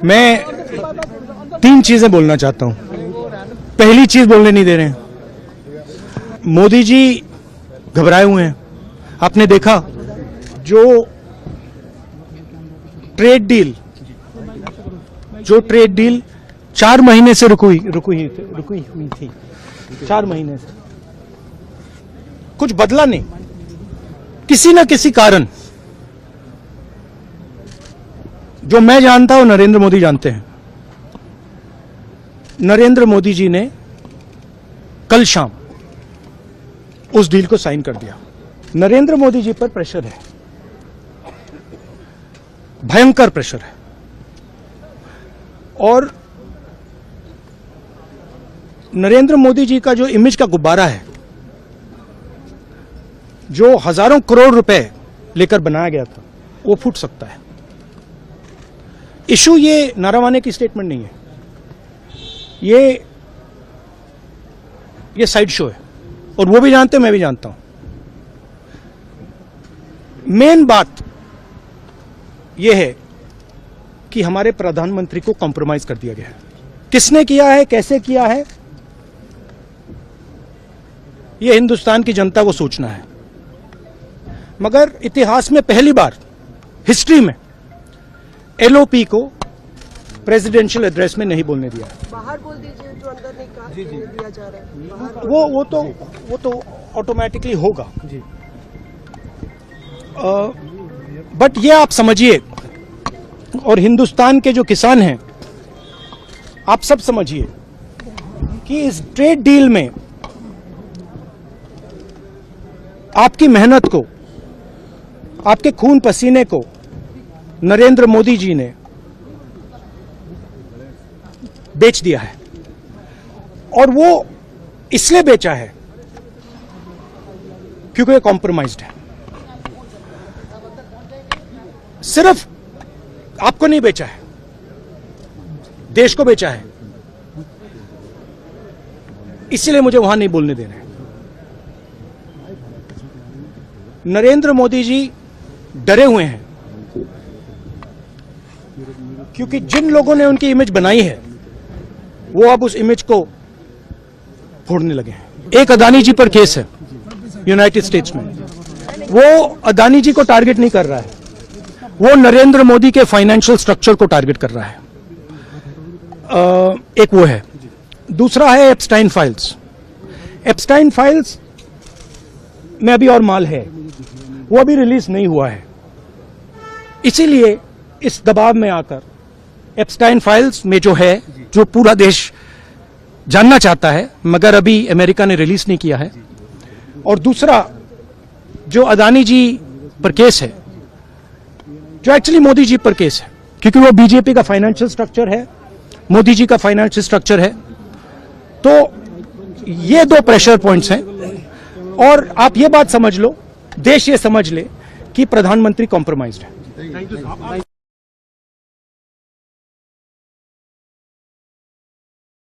मैं तीन चीजें बोलना चाहता हूं। पहली चीज बोलने नहीं दे रहे हैं, मोदी जी घबराए हुए हैं। आपने देखा जो ट्रेड डील 4 महीने से रुकी हुई थी 4 महीने से कुछ बदला नहीं। किसी न किसी कारण, जो मैं जानता हूं नरेंद्र मोदी जानते हैं, नरेंद्र मोदी जी ने कल शाम उस डील को साइन कर दिया। नरेंद्र मोदी जी पर प्रेशर है, भयंकर प्रेशर है, और नरेंद्र मोदी जी का जो इमेज का गुब्बारा है, जो हजारों करोड़ रुपए लेकर बनाया गया था, वो फूट सकता है। इशू ये नारावाने की स्टेटमेंट नहीं है, ये साइड शो है, और वो भी जानते हैं, मैं भी जानता हूं। मेन बात यह है कि हमारे प्रधानमंत्री को कॉम्प्रोमाइज कर दिया गया है। किसने किया है, कैसे किया है, यह हिंदुस्तान की जनता को सोचना है। मगर इतिहास में पहली बार हिस्ट्री में एलओपी को प्रेसिडेंशियल एड्रेस में नहीं बोलने दिया। बाहर बोल दीजिए, जो अंदर नहीं कहा दिया जा रहा है, वो तो ऑटोमेटिकली होगा जी। बट ये आप समझिए, और हिंदुस्तान के जो किसान हैं, आप सब समझिए कि इस ट्रेड डील में आपकी मेहनत को, आपके खून पसीने को नरेंद्र मोदी जी ने बेच दिया है। और वो इसलिए बेचा है क्योंकि ये कॉम्प्रोमाइज्ड है। सिर्फ आपको नहीं बेचा है, देश को बेचा है। इसलिए मुझे वहां नहीं बोलने दे रहे। नरेंद्र मोदी जी डरे हुए हैं, क्योंकि जिन लोगों ने उनकी इमेज बनाई है, वो अब उस इमेज को फोड़ने लगे हैं। एक अदानी जी पर केस है यूनाइटेड स्टेट्स में। वो अदानी जी को टारगेट नहीं कर रहा है, वो नरेंद्र मोदी के फाइनेंशियल स्ट्रक्चर को टारगेट कर रहा है। एक वो है। दूसरा है एप्स्टाइन फाइल्स। एप्स्टाइन फाइल्स में अभी और माल है, वो अभी रिलीज नहीं हुआ है। इसीलिए इस दबाव में आकर एप्स्टाइन फाइल्स में जो है, जो पूरा देश जानना चाहता है, मगर अभी अमेरिका ने रिलीज नहीं किया है। और दूसरा जो अदानी जी पर केस है, जो एक्चुअली मोदी जी पर केस है, क्योंकि वो बीजेपी का फाइनेंशियल स्ट्रक्चर है, मोदी जी का फाइनेंशियल स्ट्रक्चर है। तो ये 2 प्रेशर पॉइंट्स हैं। और आप ये बात समझ लो, देश ये समझ ले कि प्रधानमंत्री कॉम्प्रोमाइज्ड है।